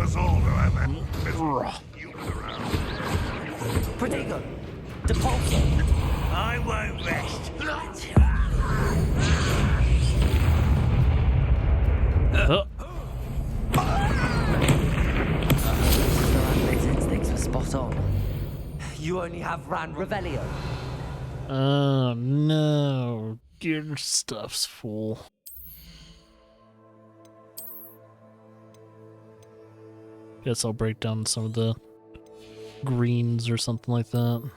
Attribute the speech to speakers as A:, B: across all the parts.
A: us all to have that human around.
B: Prodigo! Depulso! I won't rest. His instincts were spot on. You only have Ran Revelio.
C: Oh no, your stuff's full. Guess I'll break down some of the greens or something like that.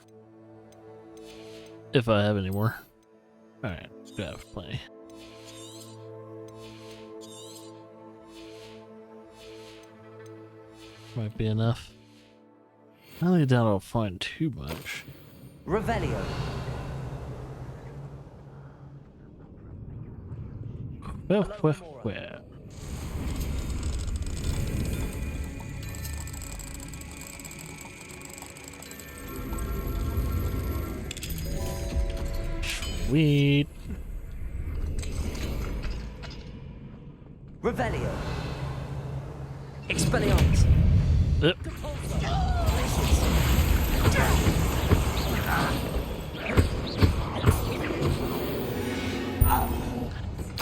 C: If I have any more. Alright, we have plenty. Might be enough. I don't doubt I'll find too much.
B: Revelio.
C: Well. Sweet.
B: Revelio. Expelliarmus.
C: Yep.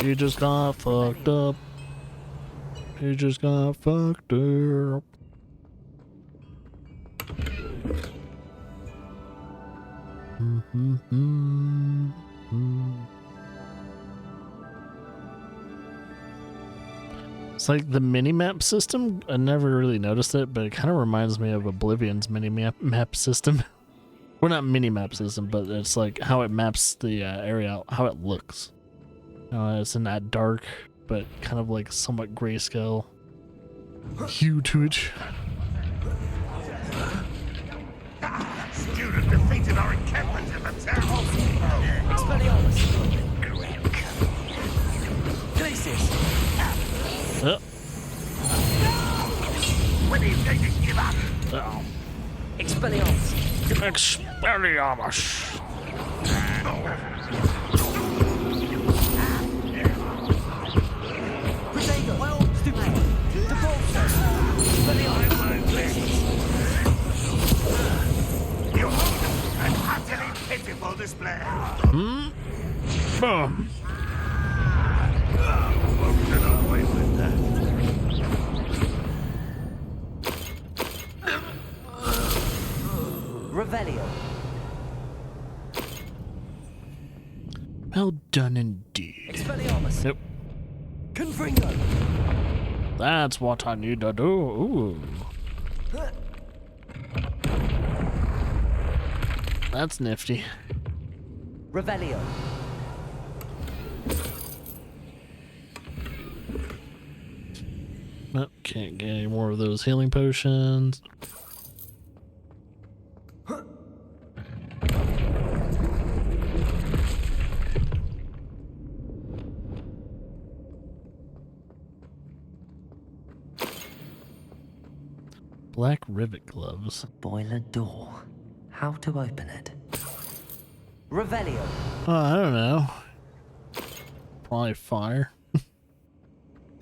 C: You just got fucked up. You just got fucked up. It's like the mini-map system. I never really noticed it, but it kind of reminds me of Oblivion's mini-map system. Well, not mini-map system, but it's like how it maps the area out, how it looks. It's in that dark, but kind of like somewhat grayscale hue to it.
A: Student defeated our encampment in the town.
B: Expelliarmus. Glacis.
A: When are you going to give up?
B: Expelliarmus.
C: Expelliarmus.
B: Prodigo. Stupid. Depulso. Expelliarmus.
A: You hold an utterly pitiful display.
C: Boom.
A: Won't get away with that.
B: Revelio.
C: Well done indeed.
B: Expelliarmus.
C: Yep.
B: Confringo.
C: That's what I need to do. Ooh. That's nifty.
B: Revelio.
C: Oh, can't get any more of those healing potions. Black rivet gloves.
B: Boiler door. How to open it? Revelio.
C: Oh, I don't know. Probably fire.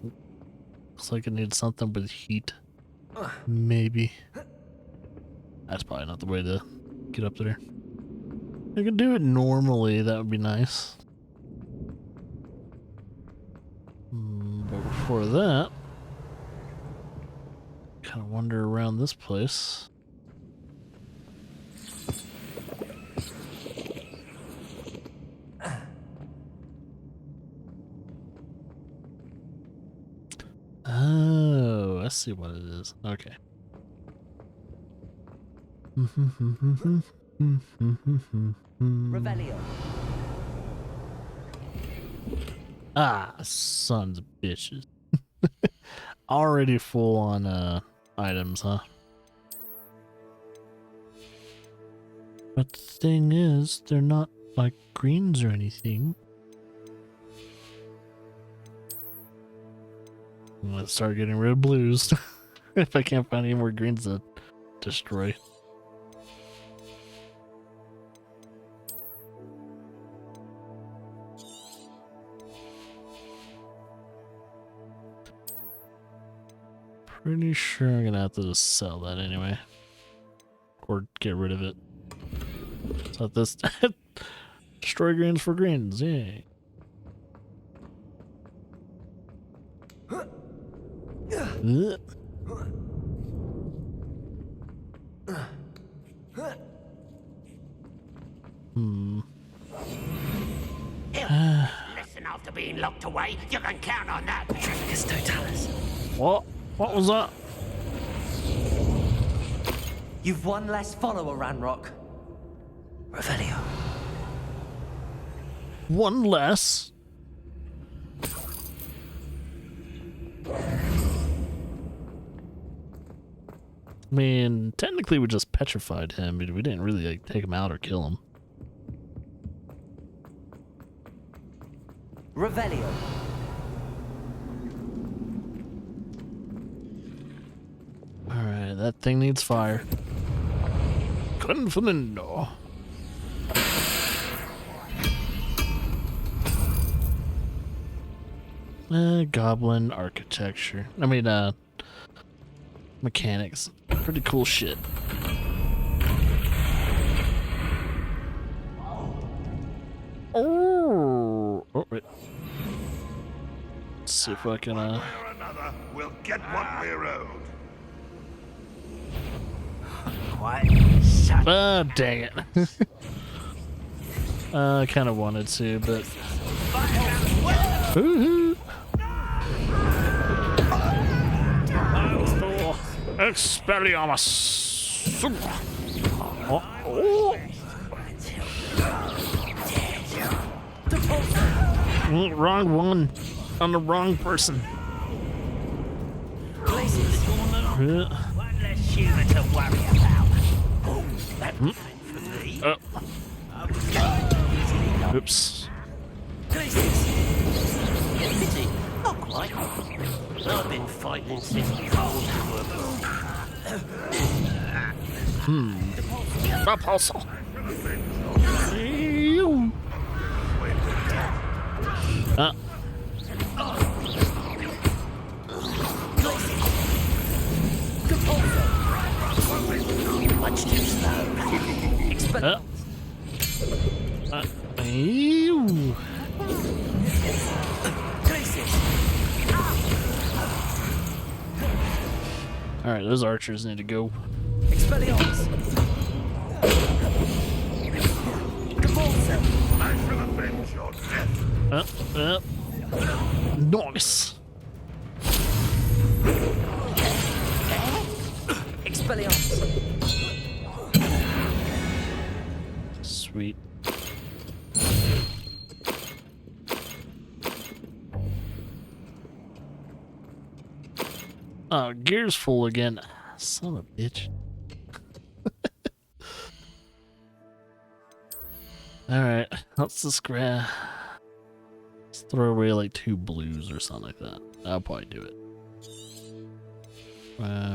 C: Looks like it needs something with heat. Maybe. That's probably not the way to get up there. I could do it normally, that would be nice. But before that, kind of wander around this place. Oh, I see what it is. Okay.
B: Revelio.
C: Ah, sons of bitches. Already full on items, huh? But the thing is, they're not like greens or anything. I'm gonna start getting rid of blues if I can't find any more greens to destroy. Pretty sure I'm gonna have to just sell that anyway. Or get rid of it. So this destroy greens for greens, yay.
A: Listen, after being locked away, you can count on that.
B: Trafficus totalis.
C: What? What was that?
B: You've one less follower, Ranrock. Revelio.
C: One less. I mean, technically we just petrified him, but we didn't really like take him out or kill him.
B: Revelio.
C: Alright, that thing needs fire. Confidendo. Goblin architecture. I mean, mechanics. Pretty cool shit. Oh, wait. Let's see if I can,
A: One way or another, we'll get what we're owed.
B: Quiet. Shut.
C: ah, dang it. I kind of wanted to, but. Woohoo! Expelliarmus! Oh, oh. Wrong one. On the wrong person.
A: One less human to worry about. Oh, that was for me.
C: Oops.
B: Pity. Not quite.
A: I've been fighting since before
C: Repulsor.
B: Much too slow. Expel.
C: Ew. Alright, those archers need to go.
B: Expelliarmus.
A: I shall avenge your death.
C: Nice.
B: Expelliarmus.
C: Sweet. Oh, gear's full again. Son of a bitch. Alright, let's just grab. Let's throw away like 2 blues or something like that. I'll probably do it.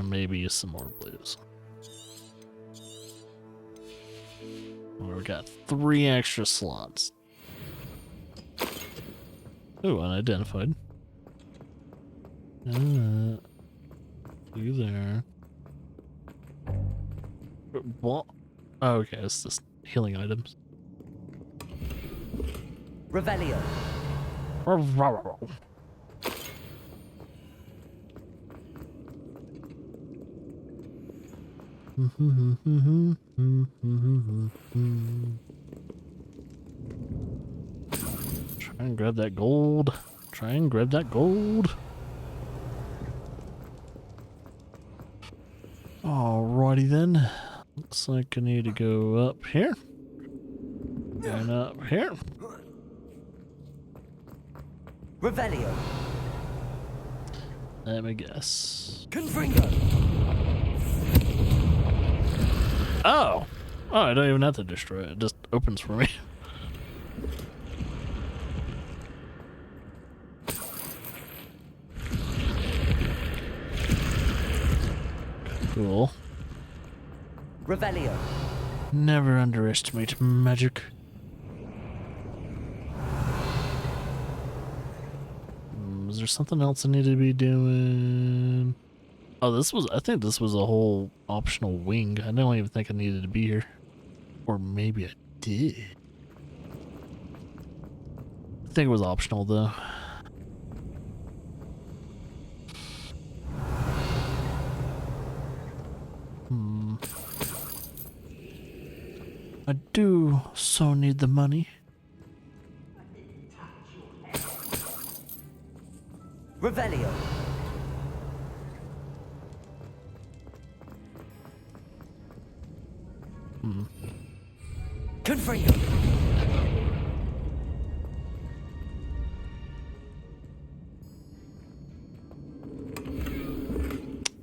C: Maybe some more blues. Well, we got 3 extra slots. Ooh, unidentified. You there. What? Oh, okay, it's just healing items.
B: Revelio.
C: Try and grab that gold. Try and grab that gold. Alrighty then. Looks like I need to go up here. And up here.
B: Revelio.
C: Let me guess.
B: Confringo.
C: Oh! Oh, I don't even have to destroy it. It just opens for me. Cool.
B: Revelio.
C: Never underestimate magic. Is there something else I need to be doing? Oh, I think this was a whole optional wing. I don't even think I needed to be here. Or maybe I did. I think it was optional though. I do so need the money.
B: Revelio. Confrino.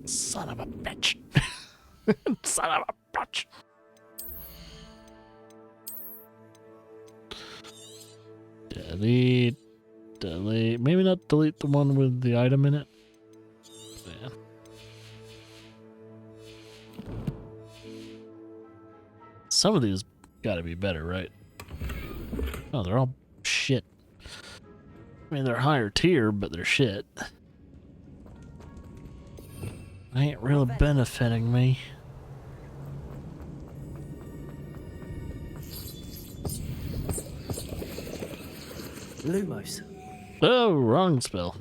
C: Son of a bitch. Son of a bitch. Delete. Delete. Maybe not delete the one with the item in it. Yeah. Some of these gotta be better, right? Oh, they're all shit. I mean, they're higher tier, but they're shit. Ain't really benefiting me.
B: Lumos.
C: Oh, wrong spell.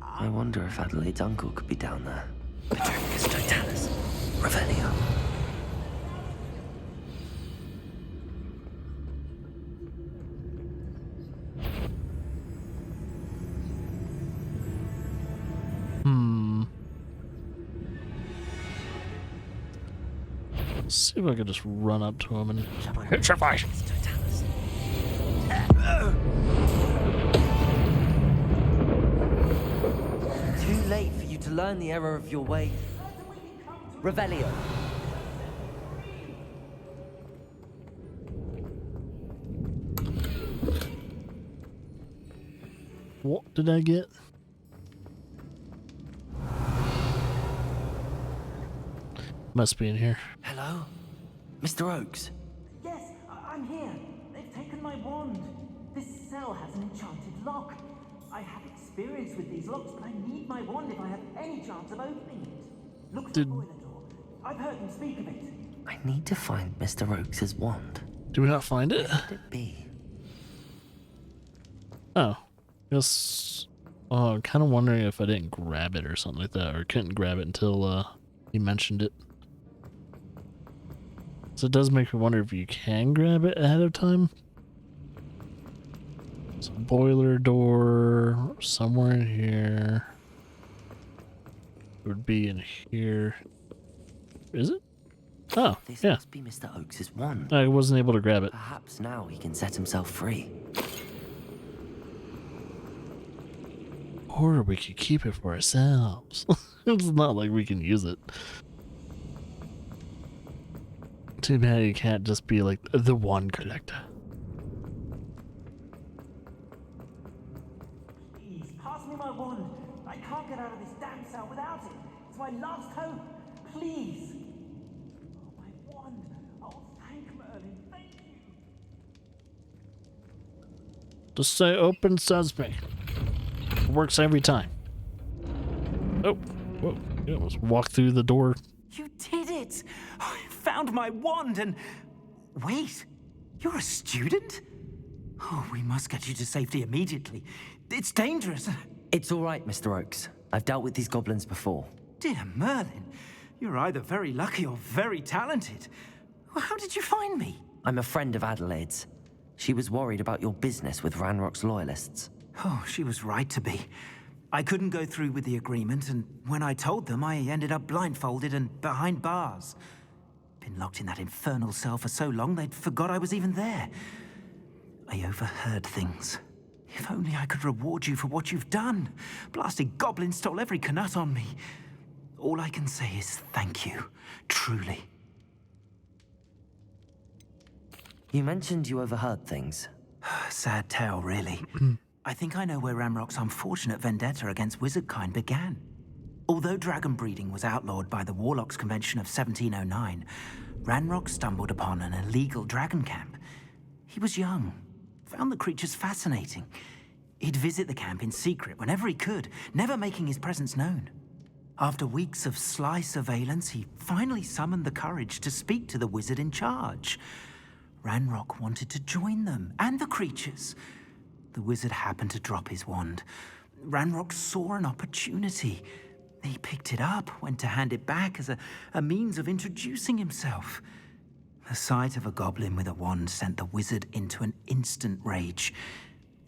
B: I wonder if Adelaide's uncle could be down there. Petrificus Totalis. Revelio.
C: Let's see if I can just run up to him and hit your face.
B: Too late for you to learn the error of your way. Revelio.
C: What did I get? Must be in here.
B: Hello? Mr. Oakes?
D: Yes, I'm here. They've taken my wand. This cell has an enchanted lock. I have experience with these locks, but I need my wand if I have any chance of opening it. Look for the boiler door. I've heard them speak of it.
B: I need to find Mr. Oakes' wand.
C: Do we not find it?
B: Where could it be?
C: Oh. Yes. Oh, I'm kind of wondering if I didn't grab it or something like that, or couldn't grab it until he mentioned it. So it does make me wonder if you can grab it ahead of time. So boiler door somewhere in here. It would be in here. Is it? Oh,
B: This
C: yeah.
B: must be Mr. Oakes' wand.
C: I wasn't able to grab it.
B: Perhaps now he can set himself free.
C: Or we could keep it for ourselves. It's not like we can use it. Too bad you can't just be like the one collector.
D: Please, pass me my wand. I can't get out of this damn cell without it. It's my last hope. Please. Oh, my wand. Oh, thank Merlin. Thank you.
C: Just say open sesame. It works every time. Oh, whoa. You almost walked through the door.
D: You did it! I found my wand and... Wait, you're a student? Oh, we must get you to safety immediately. It's dangerous.
B: It's all right, Mr. Oakes. I've dealt with these goblins before.
D: Dear Merlin, you're either very lucky or very talented. Well, how did you find me?
B: I'm a friend of Adelaide's. She was worried about your business with Ranrock's loyalists.
D: Oh, she was right to be. I couldn't go through with the agreement, and when I told them, I ended up blindfolded and behind bars. Been locked in that infernal cell for so long, they'd forgot I was even there. I overheard things. If only I could reward you for what you've done. Blasted goblin stole every canut on me. All I can say is thank you, truly.
B: You mentioned you overheard things.
D: Sad tale, really. I think I know where Ramrock's unfortunate vendetta against wizardkind began. Although dragon breeding was outlawed by the Warlocks Convention of 1709, Ranrock stumbled upon an illegal dragon camp. He was young, found the creatures fascinating. He'd visit the camp in secret whenever he could, never making his presence known. After weeks of sly surveillance, he finally summoned the courage to speak to the wizard in charge. Ranrock wanted to join them, and the creatures. The wizard happened to drop his wand. Ranrock saw an opportunity. He picked it up, went to hand it back as a means of introducing himself. The sight of a goblin with a wand sent the wizard into an instant rage.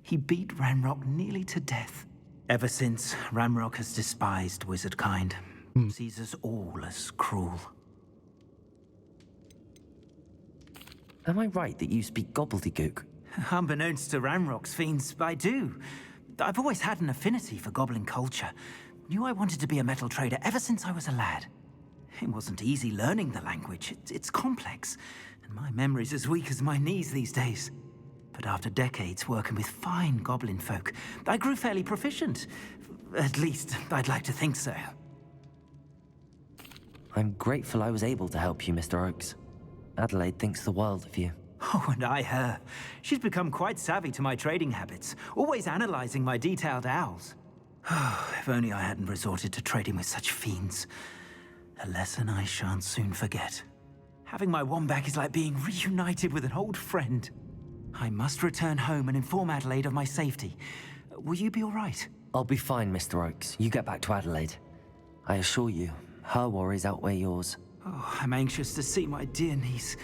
D: He beat Ranrock nearly to death. Ever since, Ranrock has despised wizard kind. Sees us all as cruel.
B: Am I right that you speak gobbledygook?
D: Unbeknownst to Ranrock's fiends, I do. I've always had an affinity for goblin culture. Knew I wanted to be a metal trader ever since I was a lad. It wasn't easy learning the language. It's complex, and my memory's as weak as my knees these days. But after decades working with fine goblin folk, I grew fairly proficient. At least, I'd like to think so.
B: I'm grateful I was able to help you, Mr. Oakes. Adelaide thinks the world of you.
D: Oh, and I her. She's become quite savvy to my trading habits, always analyzing my detailed owls. If only I hadn't resorted to trading with such fiends. A lesson I shan't soon forget. Having my wand back is like being reunited with an old friend. I must return home and inform Adelaide of my safety. Will you be all right?
B: I'll be fine, Mr. Oakes. You get back to Adelaide. I assure you, her worries outweigh yours.
D: Oh, I'm anxious to see my dear niece.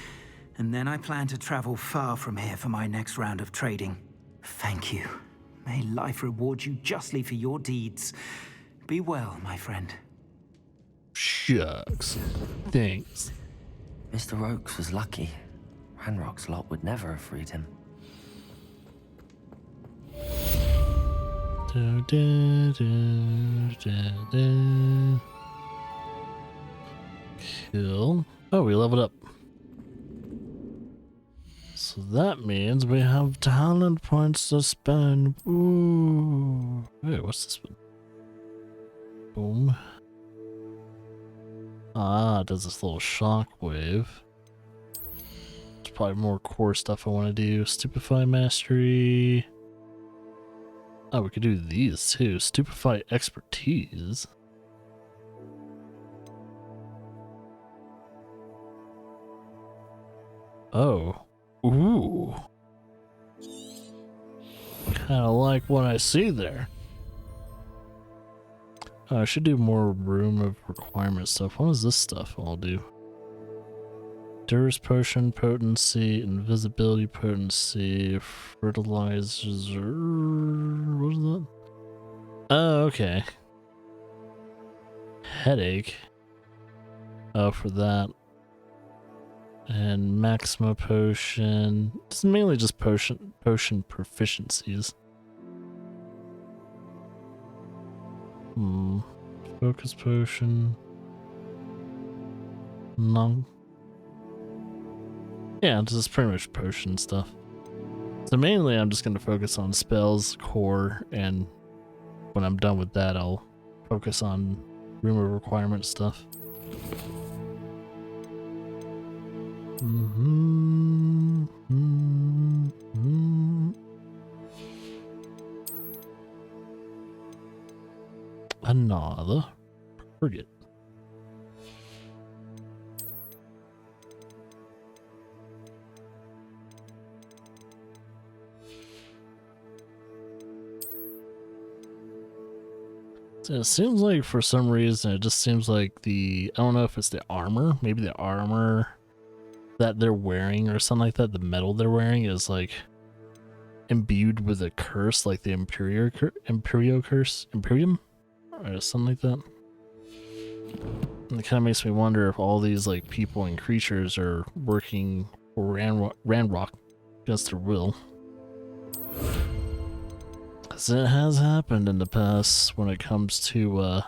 D: And then I plan to travel far from here for my next round of trading. Thank you. May life reward you justly for your deeds. Be well, my friend.
C: Shucks. Thanks.
B: Mr. Oakes was lucky. Ranrock's lot would never have freed him.
C: Da, da, da, da, da. Cool. Oh, we leveled up. So that means we have talent points to spend. Ooh. Wait, what's this one? Boom. Ah, it does this little shockwave. There's probably more core stuff I want to do. Stupefy Mastery. Oh, we could do these too. Stupefy Expertise. Oh. Ooh. Kinda like what I see there. I should do more room of requirement stuff. What is this stuff I'll do? Durst Potion, Potency, Invisibility Potency, Fertilizer... What is that? Oh, okay. Headache. Oh, for that. And Maxima Potion. It's mainly just potion proficiencies. Focus Potion. No. Yeah, this is pretty much potion stuff. So mainly I'm just going to focus on spells, core, and when I'm done with that I'll focus on room of requirement stuff. Another frigate. So it seems like for some reason it just seems like I don't know if it's the armor, maybe the armor that they're wearing or something like that, the metal they're wearing is like imbued with a curse, like the Imperium or something like that. And it kind of makes me wonder if all these like people and creatures are working for Ranrock against their will. Because it has happened in the past when it comes to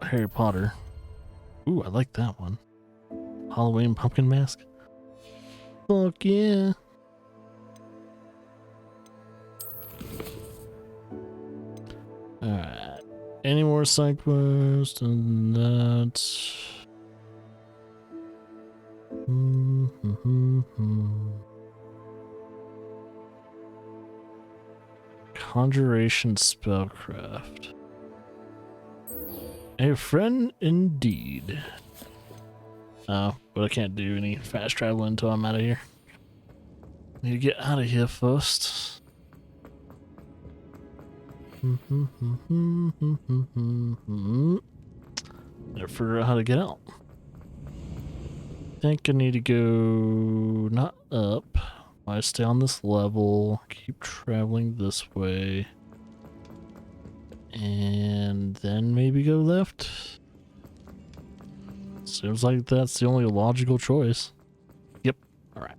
C: Harry Potter. Ooh, I like that one. Halloween pumpkin mask. Fuck yeah. Alright. Any more side quests than that? Conjuration spellcraft. A friend indeed. Oh, but I can't do any fast travel until I'm out of here. Need to get out of here first. Gotta figure out how to get out. Think I need to go not up. I stay on this level, keep traveling this way, and then maybe go left. Seems like that's the only logical choice. Yep. Alright.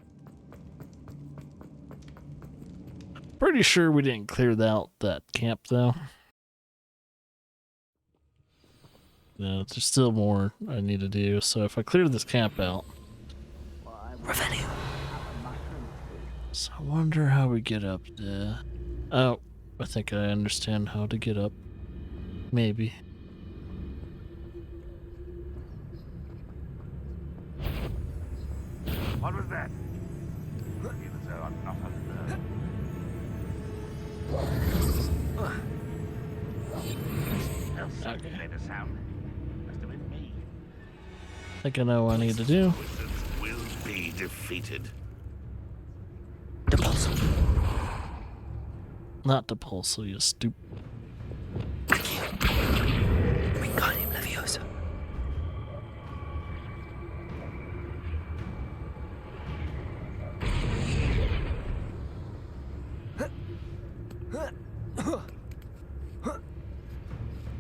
C: Pretty sure we didn't clear out that camp though. No, there's still more I need to do, so if I clear this camp out.
B: Revelio.
C: So I wonder how we get up there. Oh, I think I understand how to get up. Maybe.
A: What was that?
C: Okay.
A: Made a sound. Must have been me.
C: I think I know what I need to do.
A: Wizards will be defeated.
B: Depulso.
C: Not Depulso, you stupid.
B: Accio. Wingardium Leviosa.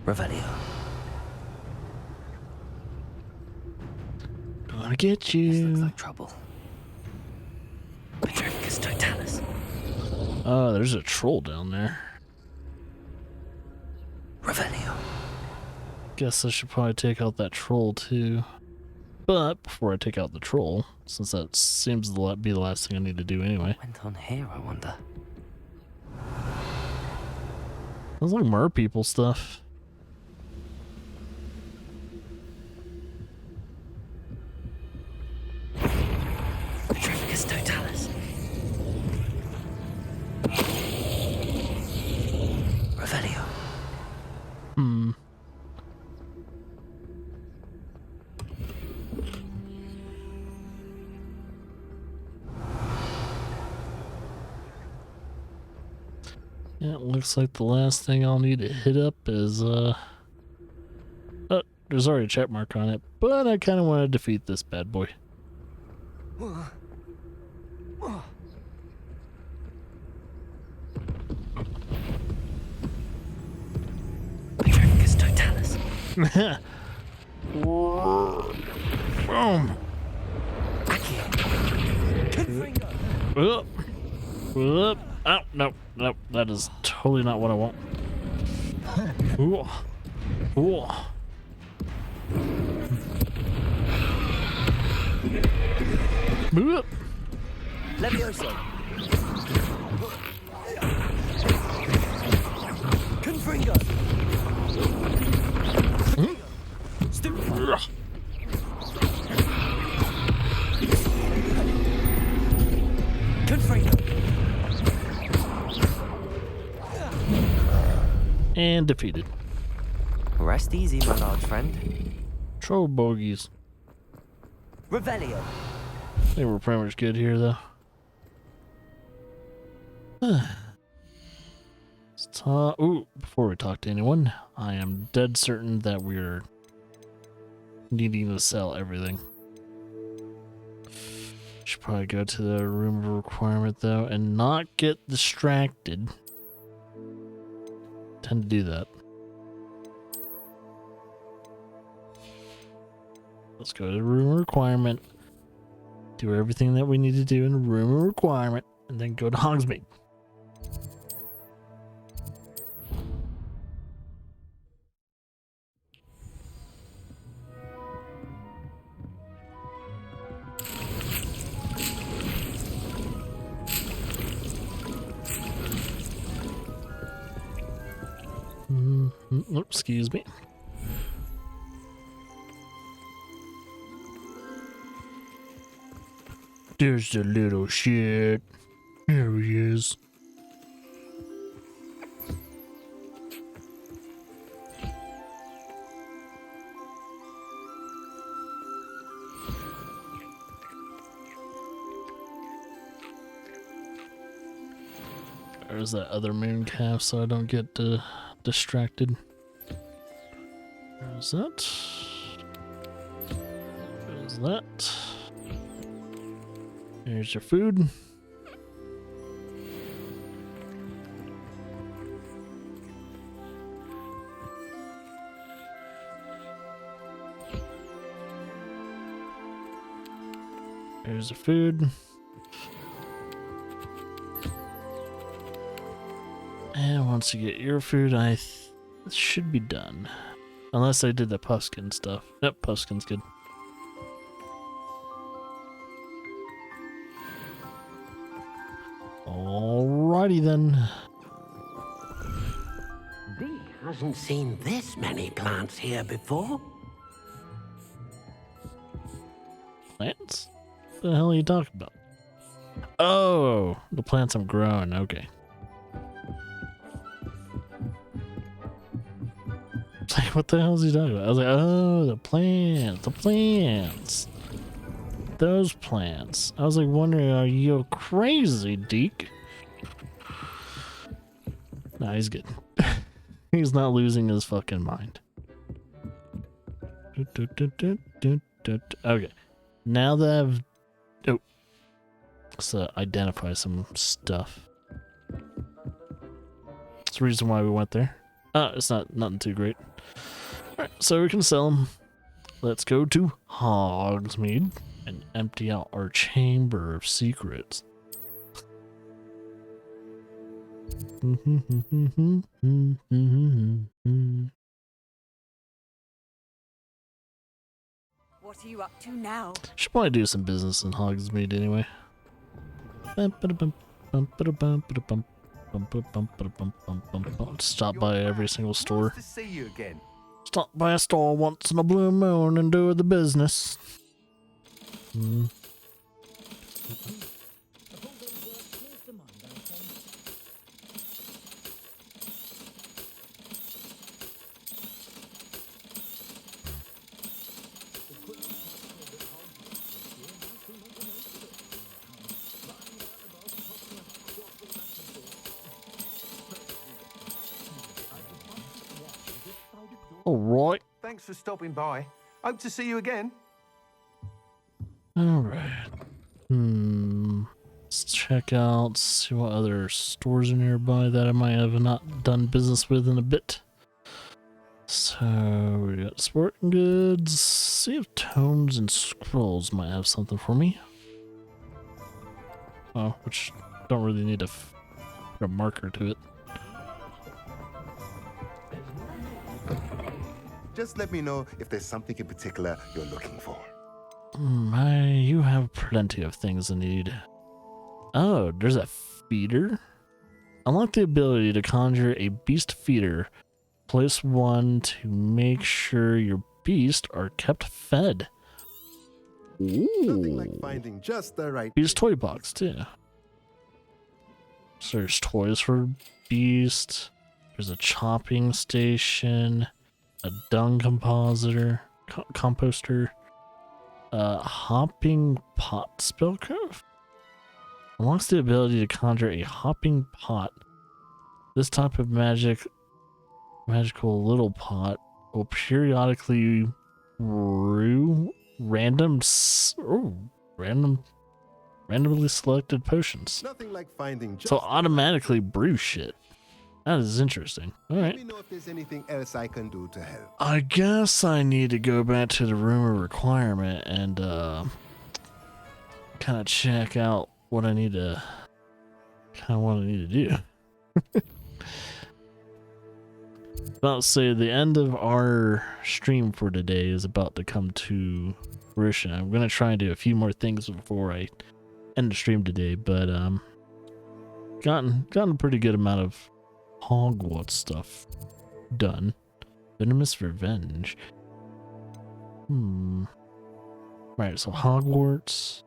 B: Revelio.
C: Gonna get
B: This looks
C: you.
B: like trouble. Petrificus Totalis.
C: Oh, there's a troll down there.
B: Revelio.
C: Guess I should probably take out that troll too. But before I take out the troll, since that seems to be the last thing I need to do anyway.
B: Went on here, I wonder.
C: Sounds like mer people stuff.
B: Petrificus Totalis. Revelio.
C: Hmm. Yeah, it looks like the last thing I'll need to hit up is, oh, there's already a check mark on it, but I kind of want to defeat this bad boy.
B: Petrificus Totalis.
C: Boom!
B: Accio.
C: Up! Up! Oh, no, no, that is totally not what I want. Ooh. Ooh. Move up!
B: Levioso. Confringo. Confringo.
C: And defeated.
B: Rest easy, my large friend.
C: Troll bogies.
B: Revelio.
C: I think we're pretty much good here, though. Ooh, before we talk to anyone, I am dead certain that we're needing to sell everything. Should probably go to the room of requirement, though, and not get distracted. Tend to do that. Let's go to the room of requirement. Do everything that we need to do in the room of requirement, and then go to Hogsmeade. Excuse me. There's the little shit. There he is. There's that other moon calf so I don't get distracted. There's that. There's that. Here's your food. Here's the food. And once you get your food, it should be done. Unless I did the pumpkin stuff. Yep, pumpkin's good. Alrighty then.
A: Dee hasn't seen this many plants here before.
C: Plants? What the hell are you talking about? Oh, the plants I'm growing. Okay. It's like, what the hell is he talking about? I was like, oh, the plants. Those plants. I was like wondering, are you crazy, Deke? Nah, he's good. He's not losing his fucking mind. Okay. Now that I've... Oh. Let's identify some stuff. That's the reason why we went there. It's nothing too great. Alright, so we can sell them. Let's go to Hogsmeade and empty out our Chamber of Secrets.
E: What are you up to now?
C: Should probably do some business in Hogsmeade anyway. Stop by every single store.
F: Nice to see you again.
C: Stop by a store once in a blue moon and do the business. Alright.
F: Thanks for stopping by. Hope to see you again.
C: Alright. Let's check out, see what other stores are nearby that I might have not done business with in a bit. So, we got sporting goods. See if Tomes and Scrolls might have something for me. Oh, which don't really need a marker to it.
G: Just let me know if there's something in particular you're looking for.
C: You have plenty of things I need. Oh, there's a feeder. Unlock the ability to conjure a beast feeder. Place one to make sure your beasts are kept fed.
G: Nothing like finding just the right
C: Beast
G: thing.
C: toy box too. So there's toys for beast. There's a chopping station. A dung compositor, composter, hopping pot spellcraft. Unlocks the ability to conjure a hopping pot. This type of magical little pot will periodically brew randomly selected potions.
G: Nothing like finding just
C: So automatically brew shit. That is interesting. Alright.
G: Let me know if there's anything else I can do to help.
C: I guess I need to go back to the room of requirement and kind of check out what I need to do. About to say the end of our stream for today is about to come to fruition. I'm gonna try and do a few more things before I end the stream today, but gotten a pretty good amount of Hogwarts stuff done. Venomous Revenge. Right, so Hogwarts.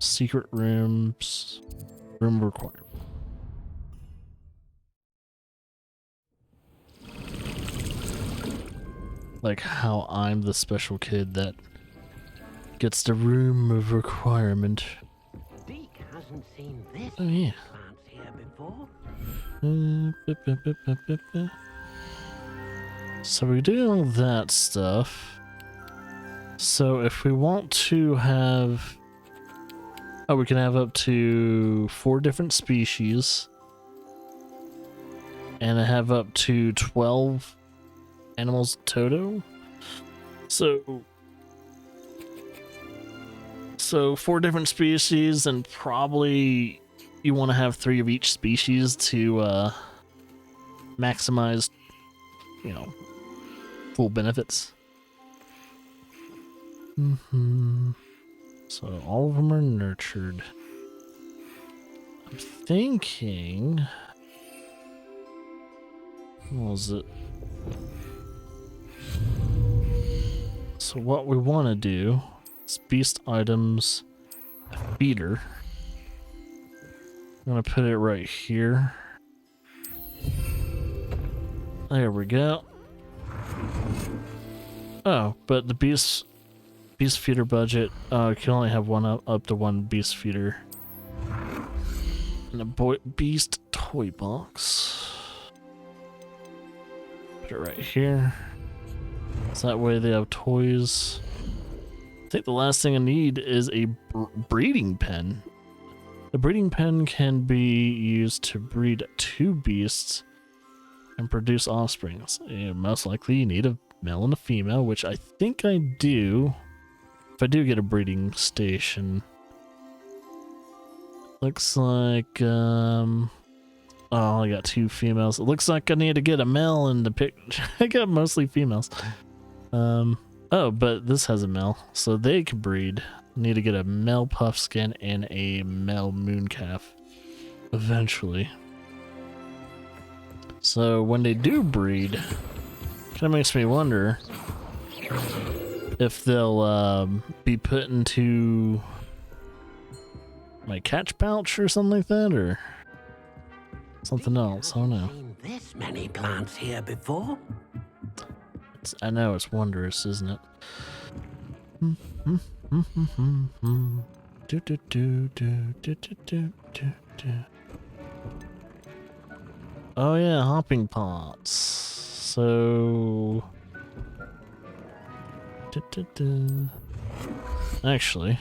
C: Secret rooms. Room required. Like how I'm the special kid that gets the room of requirement.
A: Deke hasn't seen this
C: Oh yeah.
A: plants here before.
C: So we do all that stuff. So if we want to have... Oh, we can have up to 4 different species. And I have up to 12 animals total. So 4 different species, and probably you want to have 3 of each species to maximize, you know, full benefits. So all of them are nurtured. I'm thinking... What was it? So what we want to do is beast items, a feeder. I'm going to put it right here. There we go. Oh, but the beast feeder budget, you can only have one up to 1 beast feeder. And a beast toy box. Put it right here. So that way they have toys. I think the last thing I need is a breeding pen. The breeding pen can be used to breed 2 beasts and produce offspring. And most likely you need a male and a female, which I think I do. If I do get a breeding station. Looks like, oh, I got 2 females. It looks like I need to get a male in the pic. I got mostly females. Oh, but this has a male, so they can breed. Need to get a male puffskin and a male mooncalf eventually. So when they do breed, kind of makes me wonder if they'll be put into my catch pouch or something like that, or something else. I don't know.
A: Seen this many plants here before.
C: I know it's wondrous, isn't it? Oh yeah, hopping pots. So actually,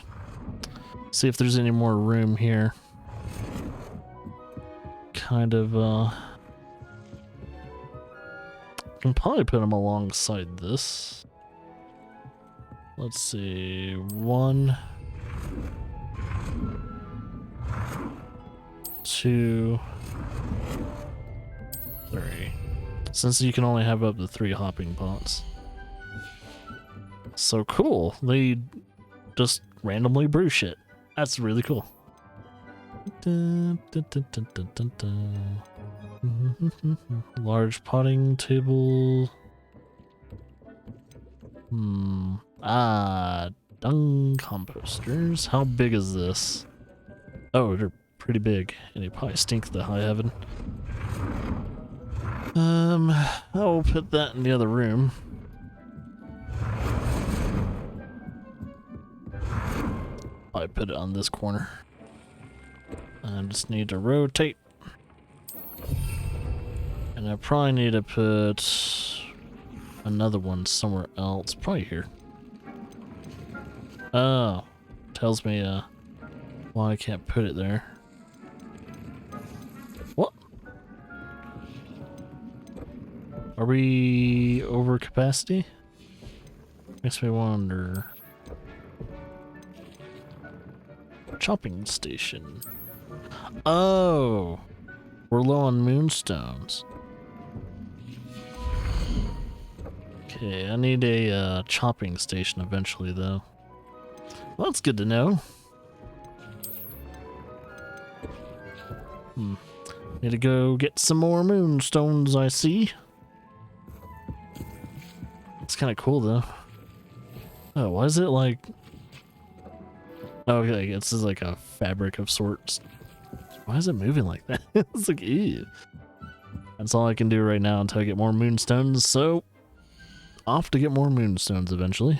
C: see if there's any more room here. Kind of can probably put them alongside this. Let's see, 1, 2, 3. Since you can only have up to 3 hopping pots. So cool. They just randomly brew shit. That's really cool. Large potting table. Dung composters. How big is this? Oh, they're pretty big, and they probably stink to high heaven. I'll put that in the other room. I put it on this corner. I just need to rotate. And I probably need to put another one somewhere else. Probably here. Oh. Tells me why I can't put it there. What? Are we over capacity? Makes me wonder. Chopping station. Oh, we're low on moonstones. Okay, I need a chopping station eventually, though. Well, that's good to know. Need to go get some more moonstones, I see. It's kind of cool, though. Oh, why is it like... Okay, it's just like a fabric of sorts. Why is it moving like that? It's like, ew. That's all I can do right now until I get more moonstones, so off to get more moonstones eventually.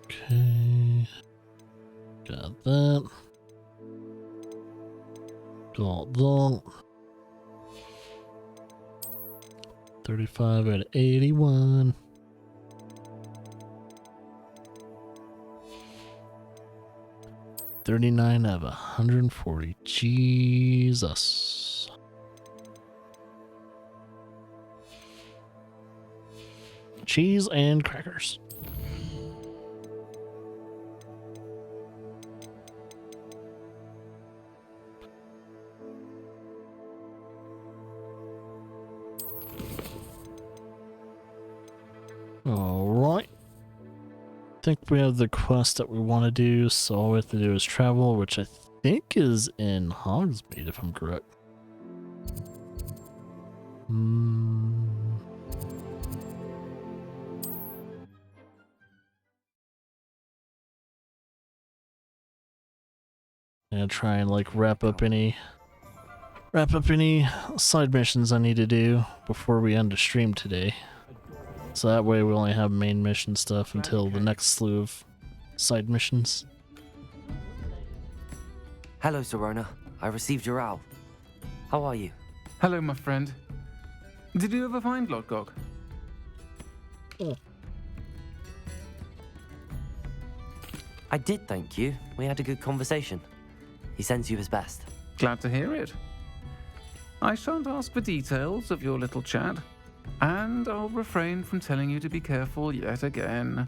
C: Okay. Got that. Got that. 35 out of 81. $39 out of 140. Jesus. Cheese and crackers. Alright. I think we have the quest that we want to do, so all we have to do is travel, which I think is in Hogsmeade, if I'm correct. And try and like wrap up any side missions I need to do before we end the stream today. So that way we only have main mission stuff until the next slew of side missions.
B: Hello, Serona. I received your owl. How are you?
H: Hello, my friend. Did you ever find Lodgok?
B: I did, thank you. We had a good conversation. He sends you his best.
H: Glad to hear it. I shan't ask for details of your little chat, and I'll refrain from telling you to be careful yet again.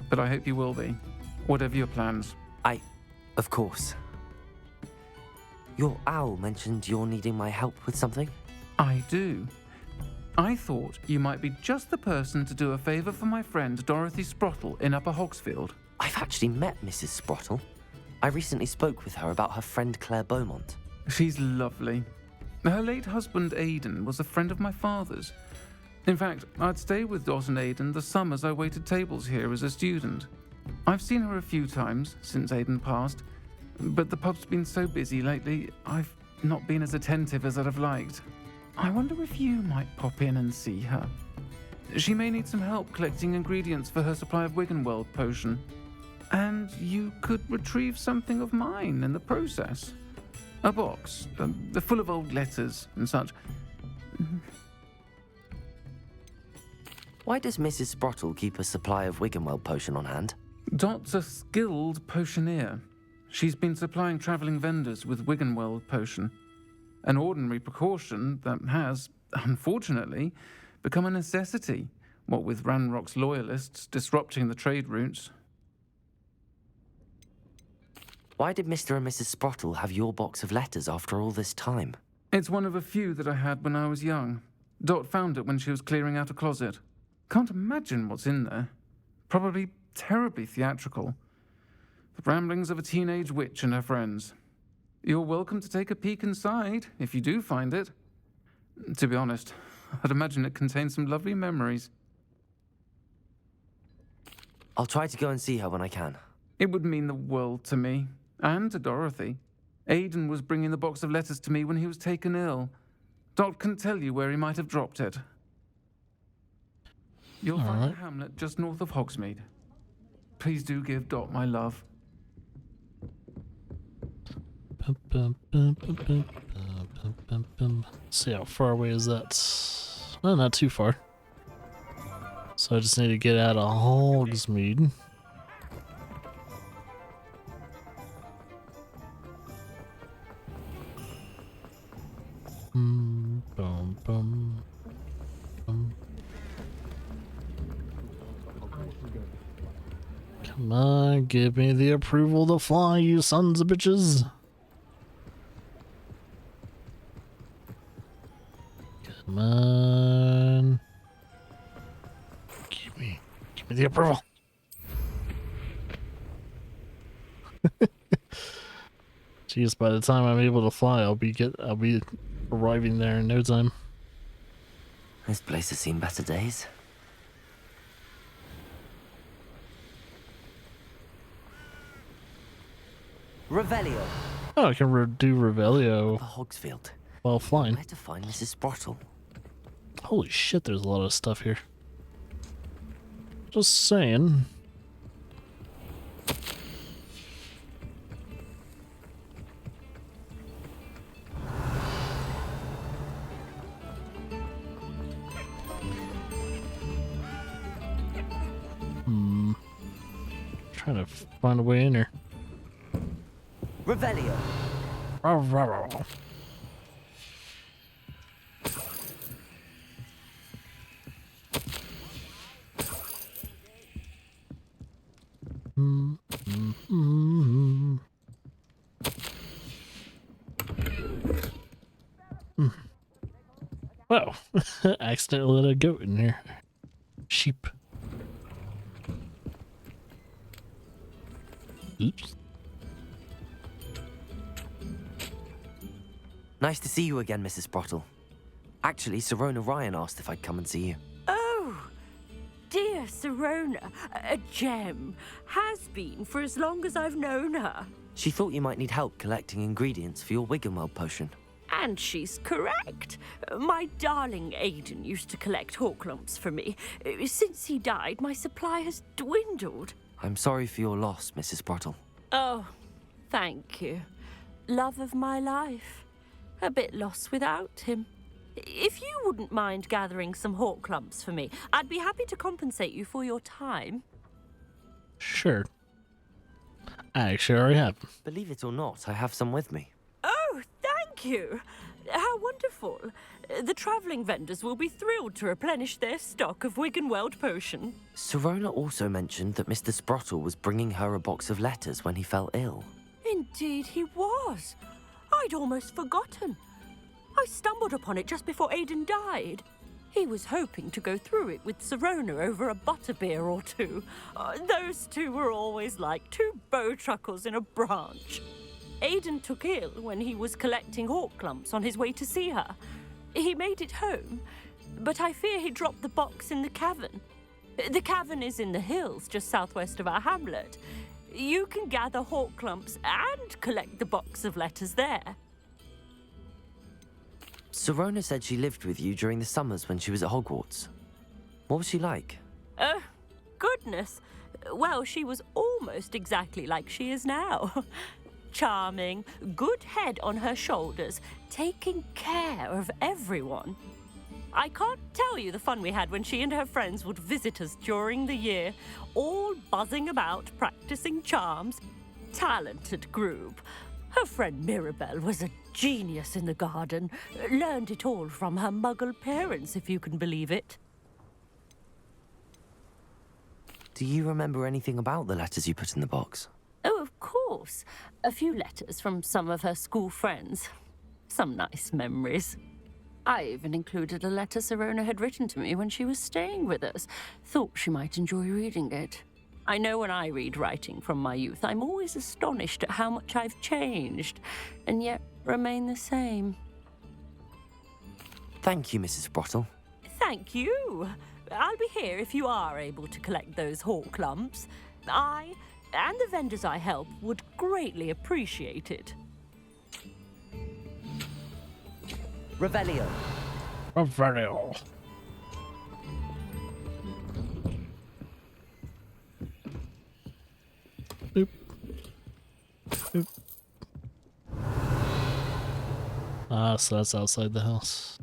H: But I hope you will be, whatever your plans.
B: Of course. Your owl mentioned you're needing my help with something?
H: I do. I thought you might be just the person to do a favor for my friend Dorothy Sprottle in Upper Hogsfield.
B: I've actually met Mrs. Sprottle. I recently spoke with her about her friend Claire Beaumont.
H: She's lovely. Her late husband Aidan was a friend of my father's. In fact, I'd stay with Dot and Aidan the summers I waited tables here as a student. I've seen her a few times since Aidan passed, but the pub's been so busy lately, I've not been as attentive as I'd have liked. I wonder if you might pop in and see her. She may need some help collecting ingredients for her supply of Wiggenweld potion. And you could retrieve something of mine in the process. A box, full of old letters and such.
B: Why does Mrs. Sprottle keep a supply of Wiggenweld potion on hand?
H: Dot's a skilled potioneer. She's been supplying travelling vendors with Wiggenweld potion. An ordinary precaution that has, unfortunately, become a necessity, what with Ranrock's loyalists disrupting the trade routes.
B: Why did Mr. and Mrs. Sprottle have your box of letters after all this time?
H: It's one of a few that I had when I was young. Dot found it when she was clearing out a closet. Can't imagine what's in there. Probably terribly theatrical. The ramblings of a teenage witch and her friends. You're welcome to take a peek inside, if you do find it. To be honest, I'd imagine it contains some lovely memories.
B: I'll try to go and see her when I can.
H: It would mean the world to me, and to Dorothy. Aidan was bringing the box of letters to me when he was taken ill. Dot can tell you where he might have dropped it. You'll find a hamlet just north of Hogsmeade. Please do give Dot my love.
C: See how far away is that? No, not too far. So I just need to get out of Hogsmeade. Boom, boom, boom. Come on, give me the approval to fly, you sons of bitches. Come on. Give me the approval. Jeez, by the time I'm able to fly, I'll be arriving there in no time.
B: This place has seen better days. Revelio.
C: Oh, I can do Revelio
B: For Hogsfield.
C: while flying.
B: Where to find Mrs. Sprottle?
C: Holy shit, there's a lot of stuff here. Just saying. Trying to find a way in here.
B: Revelio.
C: Wow. Accidentally let a goat in here. Sheep. Oops.
B: Nice to see you again, Mrs. Sprottle. Actually, Sirona Ryan asked if I'd come and see you.
E: Oh, dear Sirona, a gem. Has been for as long as I've known her.
B: She thought you might need help collecting ingredients for your Wiggenweld potion.
E: And she's correct. My darling Aiden used to collect Horklumps for me. Since he died, my supply has dwindled.
B: I'm sorry for your loss, Mrs. Sprottle.
E: Oh, thank you. Love of my life. A bit lost without him. If you wouldn't mind gathering some Horklumps for me, I'd be happy to compensate you for your time.
C: Sure. I actually already have.
B: Believe it or not, I have some with me.
E: Oh, thank you. How wonderful. The travelling vendors will be thrilled to replenish their stock of Wiggenweld potion.
B: Sirona also mentioned that Mr. Sprottle was bringing her a box of letters when he fell ill.
E: Indeed he was. I'd almost forgotten. I stumbled upon it just before Aiden died. He was hoping to go through it with Sirona over a butterbeer or two. Those two were always like two bowtruckles in a branch. Aiden took ill when he was collecting Horklumps on his way to see her. He made it home, but I fear he dropped the box in the cavern. The cavern is in the hills just southwest of our hamlet. You can gather Horklumps and collect the box of letters there.
B: Sirona said she lived with you during the summers when she was at Hogwarts. What was she like?
E: Goodness. Well, she was almost exactly like she is now. Charming, good head on her shoulders, taking care of everyone. I can't tell you the fun we had when she and her friends would visit us during the year, all buzzing about, practicing charms. Talented group. Her friend Mirabelle was a genius in the garden. Learned it all from her muggle parents, if you can believe it.
B: Do you remember anything about the letters you put in the box?
E: Oh, of course. A few letters from some of her school friends. Some nice memories. I even included a letter Sirona had written to me when she was staying with us. Thought she might enjoy reading it. I know when I read writing from my youth, I'm always astonished at how much I've changed, and yet remain the same.
B: Thank you, Mrs. Sprottle.
E: Thank you. I'll be here if you are able to collect those Horklumps. I and the vendors I help would greatly appreciate it.
B: Revelio.
C: Revelio. Boop. Boop. Ah, so that's outside the house.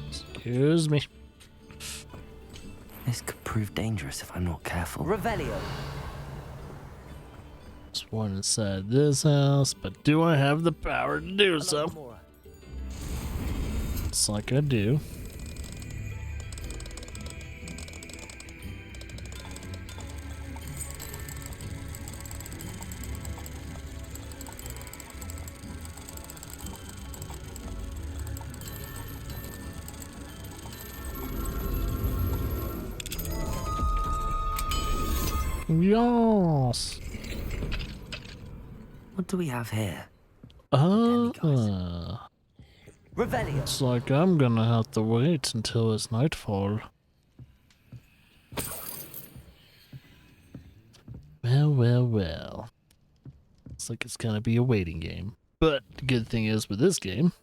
C: Excuse me.
B: This could prove dangerous if I'm not careful. Revelio.
C: There's one inside this house, but do I have the power to do so? It's like I do. Yes.
B: What do we have here?
C: Revelio. It's like I'm gonna have to wait until it's nightfall. Well. Looks like it's gonna be a waiting game. But the good thing is with this game,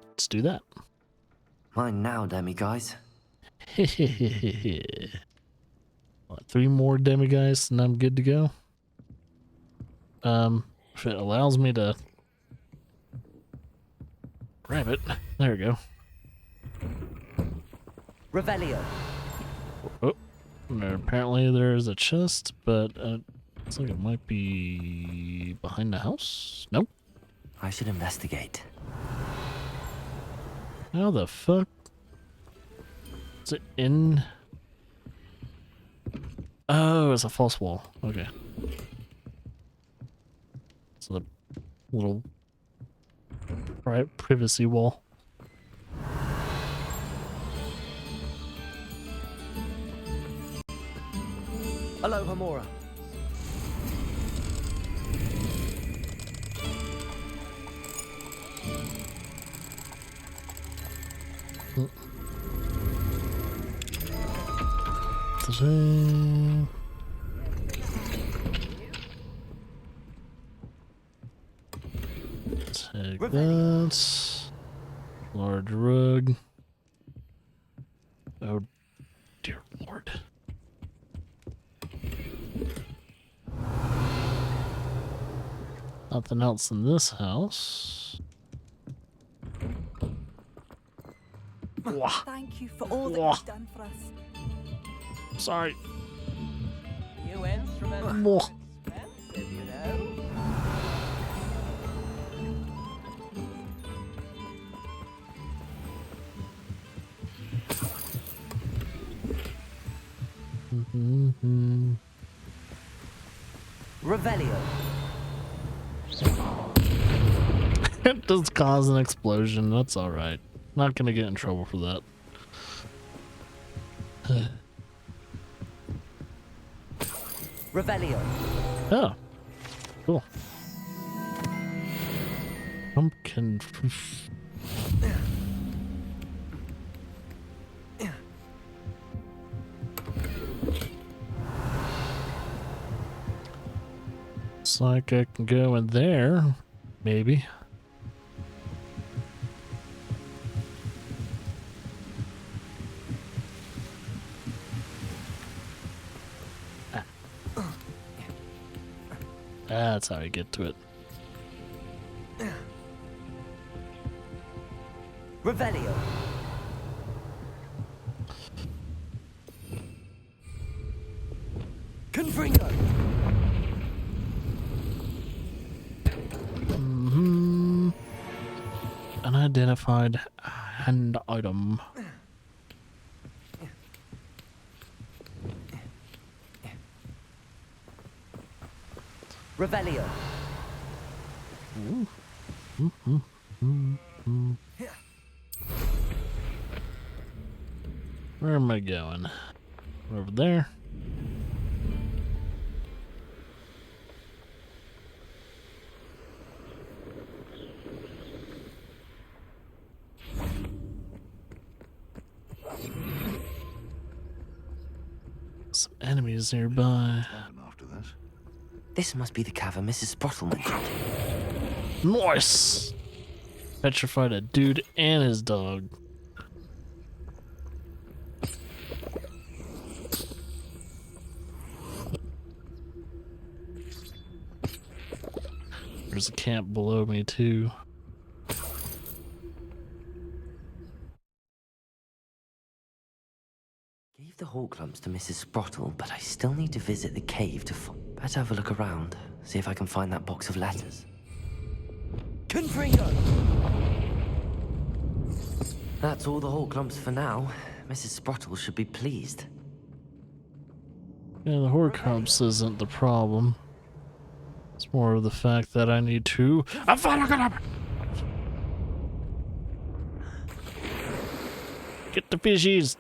C: let's do that.
B: Mine now, demiguys.
C: What, 3 more demiguys and I'm good to go? If it allows me to grab it. There we go.
B: Revelio.
C: Oh, apparently there's a chest, but looks like it might be behind the house. Nope.
B: I should investigate.
C: How the fuck? Is it in? Oh, it's a false wall. Okay. It's a little privacy wall.
B: Hello, Hamora.
C: Take that. Large rug. Oh, dear Lord. Nothing else in this house.
I: Thank you for all that
C: Wah.
I: you've done for us.
C: Sorry.
J: New instruments
C: Wah.
J: are expensive, you know.
B: Revelio.
C: It does cause an explosion. That's alright. Not gonna get in trouble for that.
B: Revelio.
C: Oh. Cool. Pumpkin. Looks like I can go in there. Maybe. That's how I get to it.
B: Revelio. Confringo.
C: Unidentified hand item.
B: Revelio.
C: Where am I going? Over there. Some enemies nearby.
G: After this.
B: This must be the cavern Mrs. Sprottle mentioned.
C: Nice! Petrified a dude and his dog. There's a camp below me too.
B: Gave the hawk lumps to Mrs. Sprottle, but I still need to visit the cave to better have a look around, see if I can find that box of letters. Confringo! That's all the hawk lumps for now. Mrs. Sprottle should be pleased.
C: Yeah, the Horcrux isn't the problem. It's more of the fact that I need to. Get the fishies!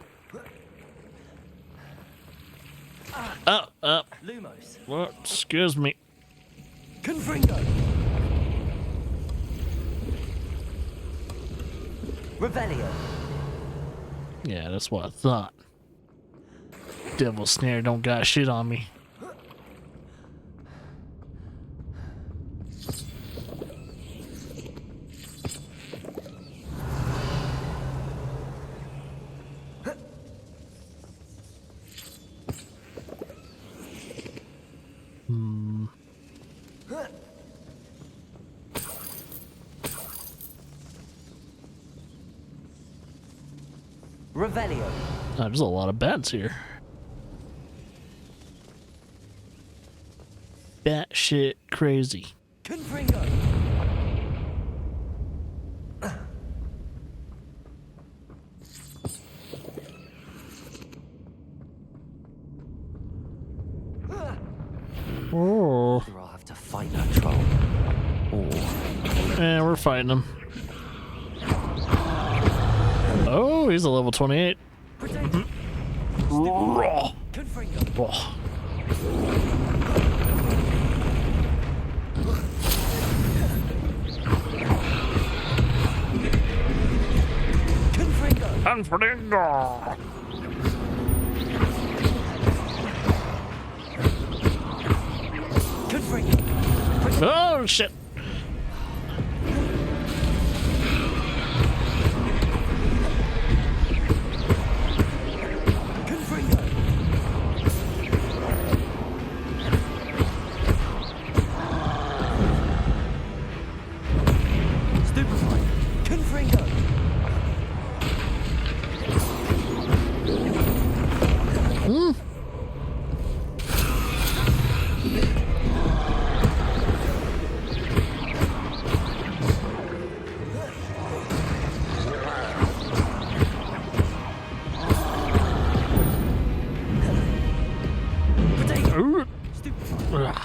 A: Lumos.
C: What? Excuse me.
A: Confringo. Revelio.
C: Yeah, that's what I thought. Devil Snare don't got shit on me.
A: Revelio.
C: There's a lot of bats here. Bat shit crazy.
A: Confringo.
C: Oh.
B: Either I'll have to fight that troll, or
C: Yeah, we're fighting him. Oh, he's a level 28. Raw.
A: Confringo.
C: Raw.
A: Confringo.
C: Confringo.
A: Confringo.
C: Oh shit.
A: Confringo. Stupefy. Confringo.
C: Ooh.
A: Stupefy.
C: Ugh.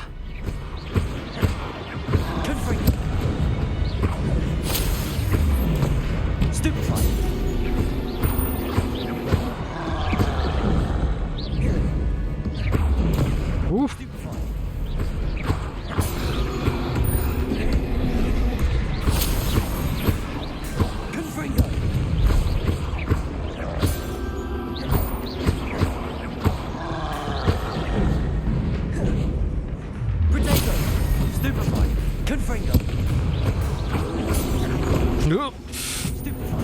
A: Confringo. Stupefy.
C: Oof.
A: Stupefy. Confringo. Potato. Stupefy. Confringo.
C: Oop.
A: Stupefy.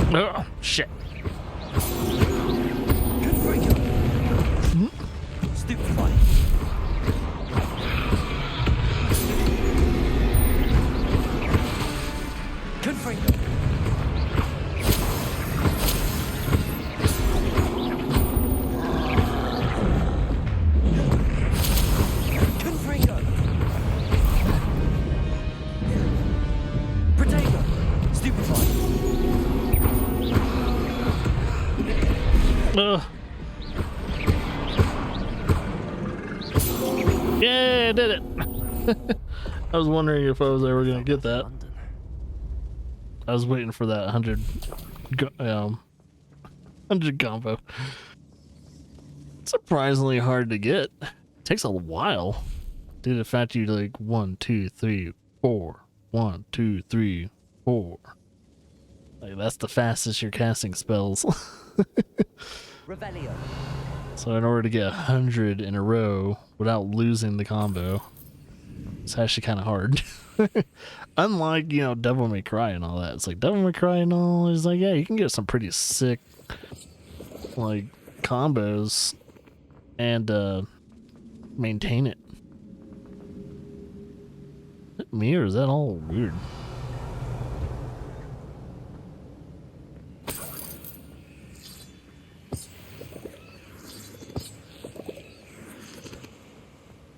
C: Oh shit.
A: Confringo. Stupefy. Confringo. Confringo. Potato. Stupefy.
C: Ugh. Yeah, I did it. I was wondering if I was ever gonna get that.
B: London.
C: I was waiting for that 100 combo. Surprisingly hard to get. Takes a while. Due to the fact you like 1, 2, 3, 4. 1, 2, 3, 4. Like that's the fastest you're casting spells.
A: Revelio.
C: So in order to get 100 in a row without losing the combo, it's actually kind of hard. Unlike, you know, Devil May Cry and all that. It's like Devil May Cry and all is like, yeah, you can get some pretty sick like combos and maintain it. Is it me or is that all weird?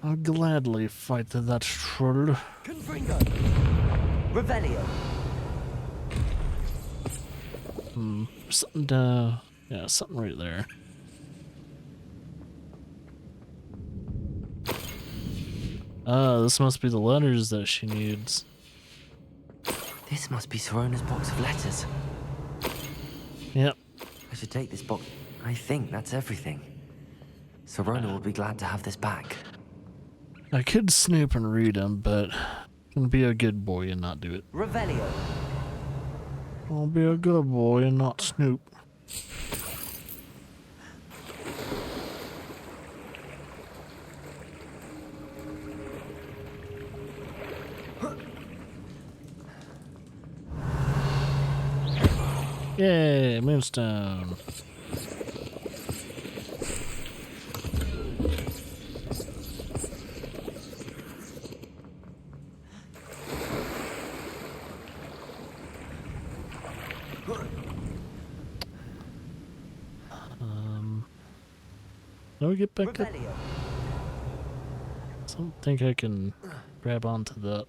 C: I'll gladly fight that troll.
A: Confringo. Revelio.
C: Something yeah, something right there. This must be the letters that she needs.
B: This must be Sorona's box of letters.
C: Yep.
B: I should take this box. I think that's everything. Sorona will be glad to have this back.
C: I could snoop and read them, but I'm gonna be a good boy and not do it.
B: Revelio.
C: I'll be a good boy and not snoop. Yay, Moonstone. Do I get back up? I don't think I can grab onto that.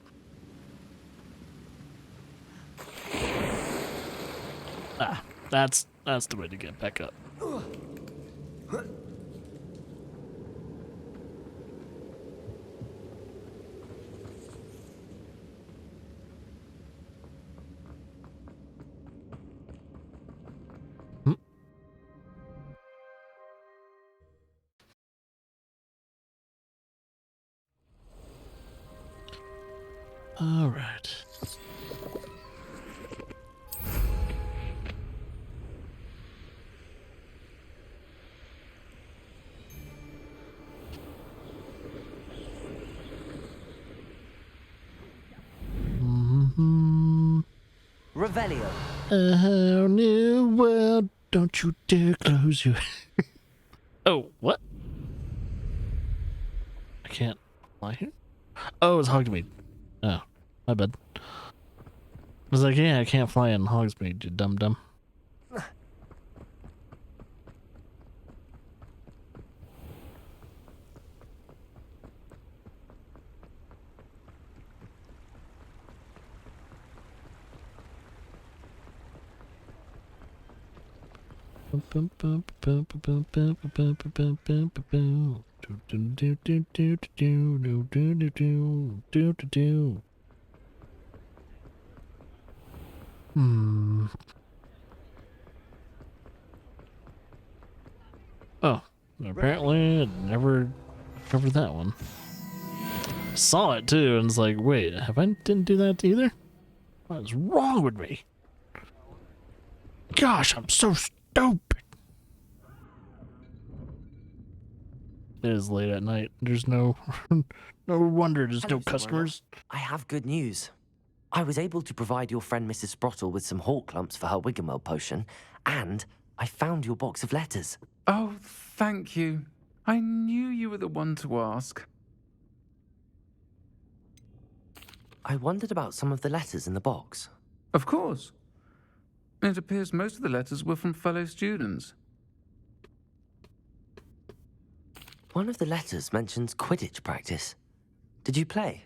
C: Ah, that's the way to get back up. All right.
B: Revelio.
C: A whole new world, don't you dare close your... Oh, what? I can't fly here? Oh, it's Hogsmeade. Oh, my bad. I was like, yeah, I can't fly in Hogsmeade, you dum-dum. Oh, apparently I never covered that one. Saw it too, and it's like, wait, have I didn't do that either? What is wrong with me? Gosh, I'm so stupid. It is late at night. There's no no wonder there's no customers.
B: I have good news. I was able to provide your friend Mrs. Sprottle with some hawk lumps for her Wiggenweld potion, and I found your box of letters.
H: Oh, thank you. I knew you were the one to ask.
B: I wondered about some of the letters in the box.
H: Of course. It appears most of the letters were from fellow students.
B: One of the letters mentions Quidditch practice. Did you play?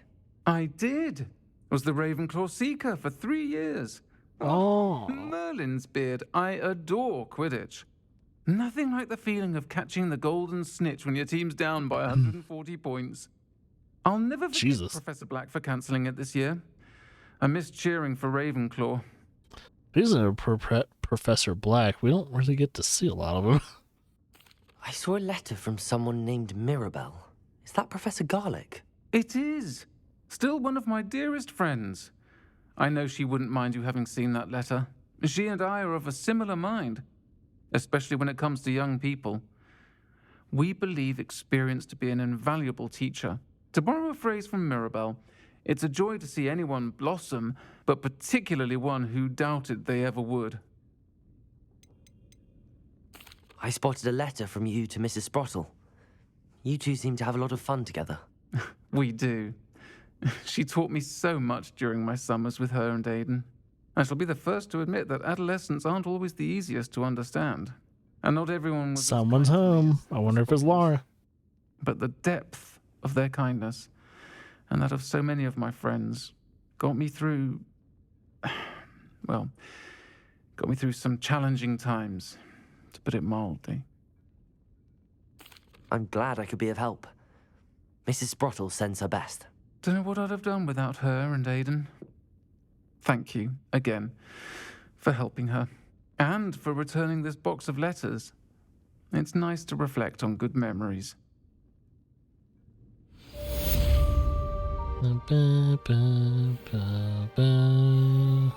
H: I did. Was the Ravenclaw Seeker for 3 years.
C: Oh.
H: Merlin's beard. I adore Quidditch. Nothing like the feeling of catching the golden snitch when your team's down by 140 points. I'll never forgive Professor Black for cancelling it this year. I missed cheering for Ravenclaw.
C: He's a Professor Black. We don't really get to see a lot of him.
B: I saw a letter from someone named Mirabelle. Is that Professor Garlick?
H: It is. Still one of my dearest friends. I know she wouldn't mind you having seen that letter. She and I are of a similar mind, especially when it comes to young people. We believe experience to be an invaluable teacher. To borrow a phrase from Mirabelle, it's a joy to see anyone blossom, but particularly one who doubted they ever would.
B: I spotted a letter from you to Mrs. Sprottle. You two seem to have a lot of fun together.
H: We do. She taught me so much during my summers with her and Aidan. I shall be the first to admit that adolescents aren't always the easiest to understand. And not everyone was...
C: Someone's home. I wonder if it's Laura.
H: But the depth of their kindness, and that of so many of my friends, got me through... well, got me through some challenging times, to put it mildly.
B: I'm glad I could be of help. Mrs. Sprottle sends her best.
H: Don't know what I'd have done without her and Aidan. Thank you, again, for helping her, and for returning this box of letters. It's nice to reflect on good memories.
C: Ba, ba, ba, ba.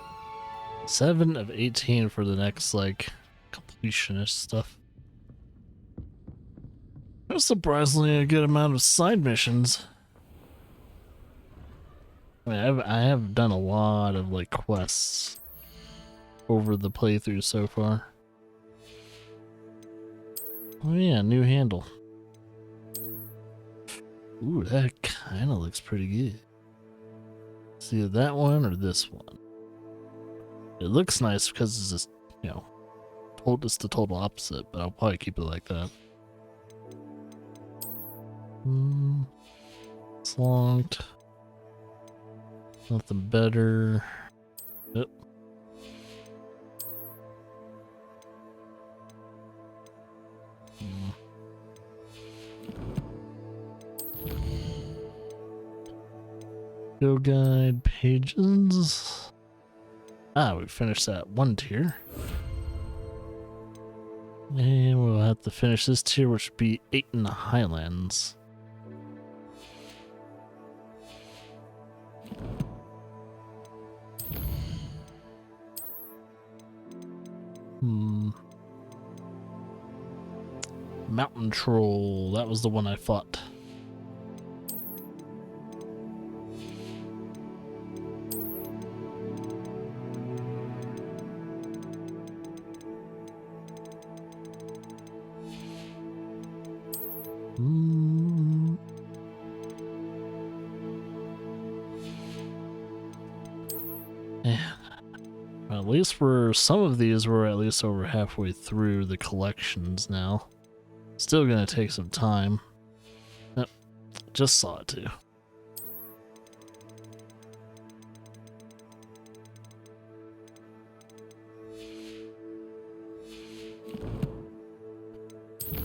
C: 7 of 18 for the next, like, completionist stuff. That's surprisingly a good amount of side missions. I mean, I have done a lot of, like, quests over the playthrough so far. Oh yeah, new handle. Ooh, that kind of looks pretty good. It's either that one or this one. It looks nice because it's just, you know, it's the total opposite, but I'll probably keep it like that. It's locked. Nothing better. Yep. Go guide pages. Ah, we finished that one tier. And we'll have to finish this tier, which would be 8 in the Highlands. Mountain Troll, that was the one I fought. At least for some of these, we're at least over halfway through the collections now. Still gonna take some time. Yep, just saw it too.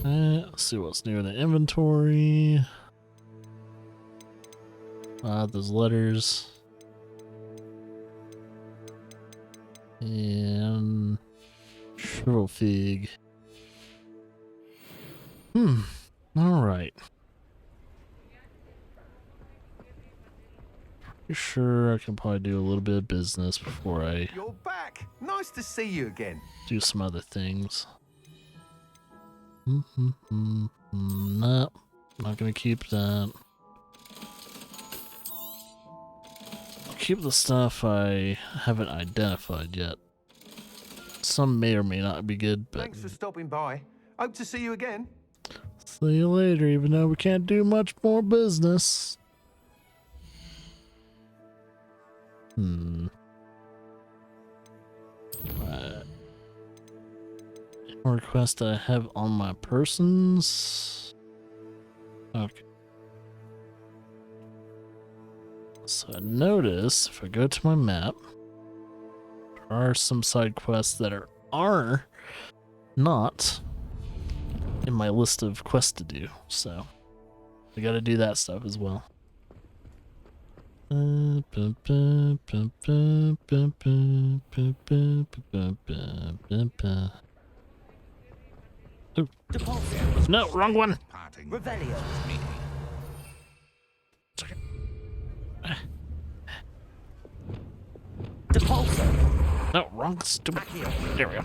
C: Let's see what's new in the inventory. Those letters. And shrivel fig. Alright. Pretty sure I can probably do a little bit of business before I
F: You're back. Nice to see you again.
C: do some other things. Nope, not gonna keep that. I'll keep the stuff I haven't identified yet. Some may or may not be good, but
F: Thanks for stopping by. Hope to see you again.
C: see you later, even though we can't do much more business. Request that I have on my persons. Okay. So I notice if I go to my map, there are some side quests that are not in my list of quests to do, so I gotta do that stuff as well. Ooh. No, wrong one.
D: Revelio.
C: No, wrong stupid. There we go.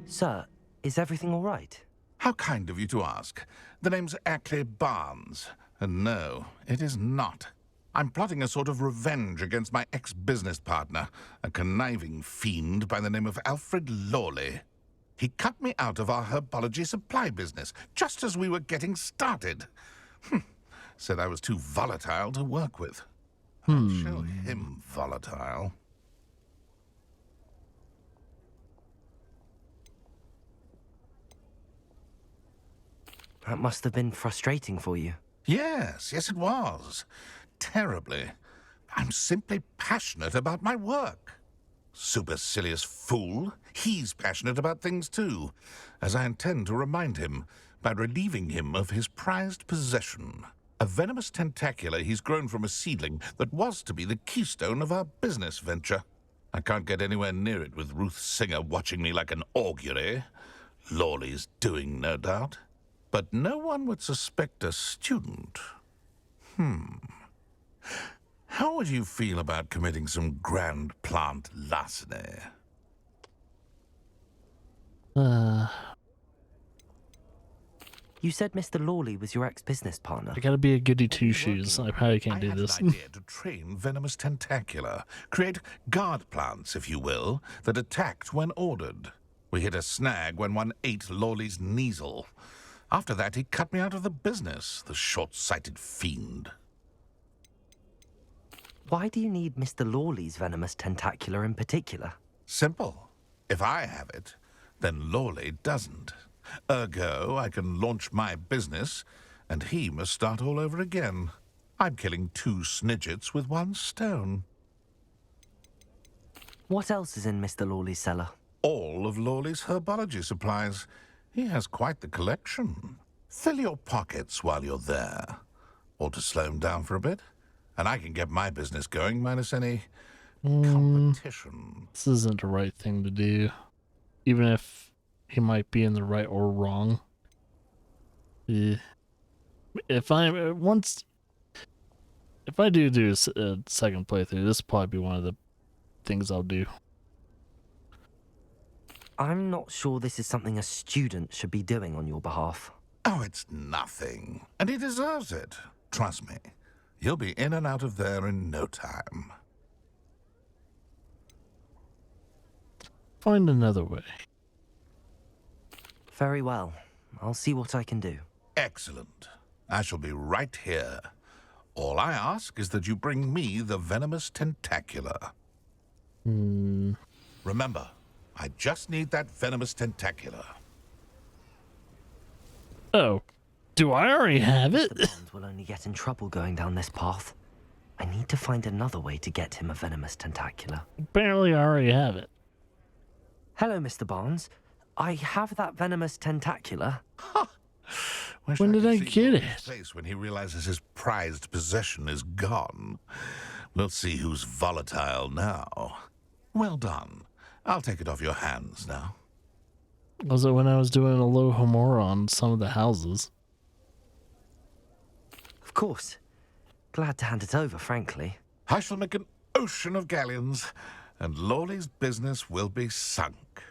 B: Sir, is everything all right?
K: How kind of you to ask. The name's Ackley Barnes, and no, it is not. I'm plotting a sort of revenge against my ex-business partner, a conniving fiend by the name of Alfred Lawley. He cut me out of our herbology supply business just as we were getting started. Said I was too volatile to work with. I'll show him volatile.
B: That must have been frustrating for you.
K: Yes, it was. Terribly. I'm simply passionate about my work. Supercilious fool. He's passionate about things too, as I intend to remind him by relieving him of his prized possession, A venomous tentacular he's grown from a seedling that was to be the keystone of our business venture. I can't get anywhere near it with Ruth Singer watching me like an augury. Lawley's doing, no doubt. But no one would suspect a student. How would you feel about committing some grand plant larceny?
B: You said Mr. Lawley was your ex-business partner.
C: I gotta be a goody two-shoes. I probably can't do this.
K: I had an idea to train venomous tentacula. Create guard plants, if you will, that attacked when ordered. We hit a snag when one ate Lawley's Kneasel. After that, he cut me out of the business, the short-sighted fiend.
B: Why do you need Mr. Lawley's venomous tentacula in particular?
K: Simple. If I have it, then Lawley doesn't. Ergo, I can launch my business, and he must start all over again. I'm killing 2 snidgets with 1 stone.
B: What else is in Mr. Lawley's cellar?
K: All of Lawley's herbology supplies. He has quite the collection. Fill your pockets while you're there. Or to slow him down for a bit, and I can get my business going minus any competition.
C: This isn't the right thing to do. Even if he might be in the right or wrong. If I do a second playthrough, this will probably be one of the things I'll do.
B: I'm not sure this is something a student should be doing on your behalf.
K: Oh, it's nothing. And he deserves it. Trust me. You'll be in and out of there in no time.
C: Find another way.
B: Very well. I'll see what I can do.
K: Excellent. I shall be right here. All I ask is that you bring me the venomous tentacula. Remember, I just need that venomous tentacula.
C: Oh, do I already have it?
B: Mr. Bond will only get in trouble going down this path. I need to find another way to get him a venomous tentacula.
C: Apparently I already have it.
B: Hello, Mr. Barnes. I have that venomous tentacula.
C: When did I get it?
K: Face when he realizes his prized possession is gone. We'll see who's volatile now. Well done. I'll take it off your hands now.
C: Was it when I was doing a low homora on some of the houses?
B: Of course. Glad to hand it over, frankly.
K: I shall make an ocean of galleons, and Lawley's business will be sunk.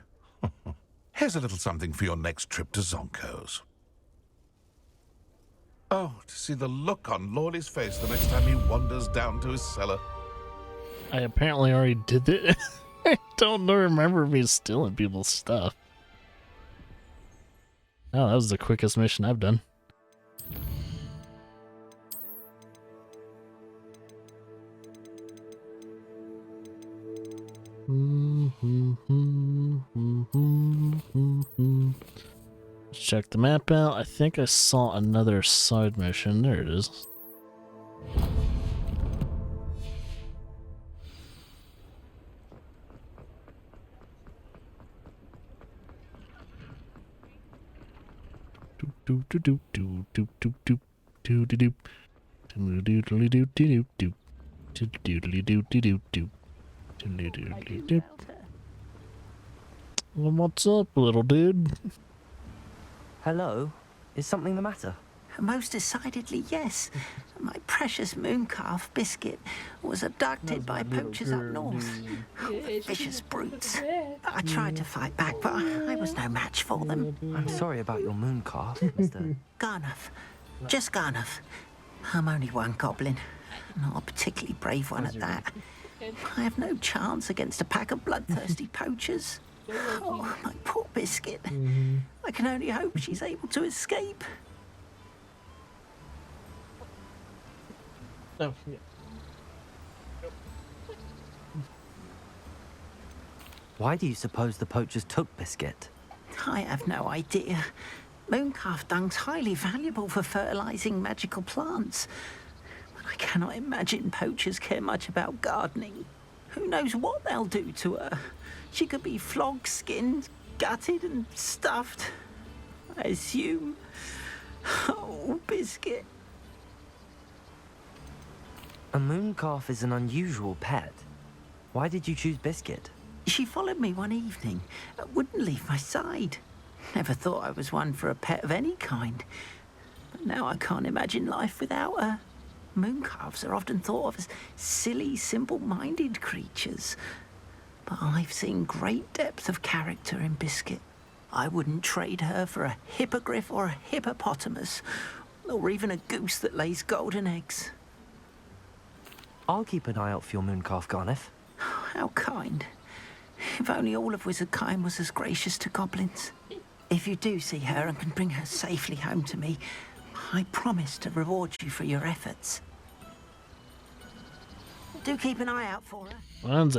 K: Here's a little something for your next trip to Zonko's. Oh, to see the look on Lawley's face the next time he wanders down to his cellar.
C: I apparently already did it. I don't remember me stealing people's stuff. Oh, that was the quickest mission I've done. Let's check the map out. I think I saw another side mission. There it is. Well, what's up, little dude?
B: Hello? Is something the matter?
D: Most decidedly, yes. My precious mooncalf Biscuit was abducted by poachers up north. Vicious brutes. I tried to fight back, but I was no match for them.
B: I'm sorry about your mooncalf, Mr.
D: Garnuff. Just Garnuff. I'm only one goblin. Not a particularly brave one at that. I have no chance against a pack of bloodthirsty poachers. Oh, my poor Biscuit. I can only hope she's able to escape.
C: Oh, yeah.
B: Why do you suppose the poachers took Biscuit?
D: I have no idea. Mooncalf dung's highly valuable for fertilizing magical plants. But I cannot imagine poachers care much about gardening. Who knows what they'll do to her? She could be flogged, skinned, gutted and stuffed. I assume. Oh, Biscuit.
B: A mooncalf is an unusual pet. Why did you choose Biscuit?
D: She followed me one evening, wouldn't leave my side. Never thought I was one for a pet of any kind. But now I can't imagine life without her. Mooncalves are often thought of as silly, simple-minded creatures. But I've seen great depth of character in Biscuit. I wouldn't trade her for a hippogriff or a hippopotamus, or even a goose that lays golden eggs.
B: I'll keep an eye out for your mooncalf, Garniff.
D: How kind. If only all of Wizardkind was as gracious to goblins. If you do see her and can bring her safely home to me, I promise to reward you for your efforts. Do keep an eye out for her.
C: Mine's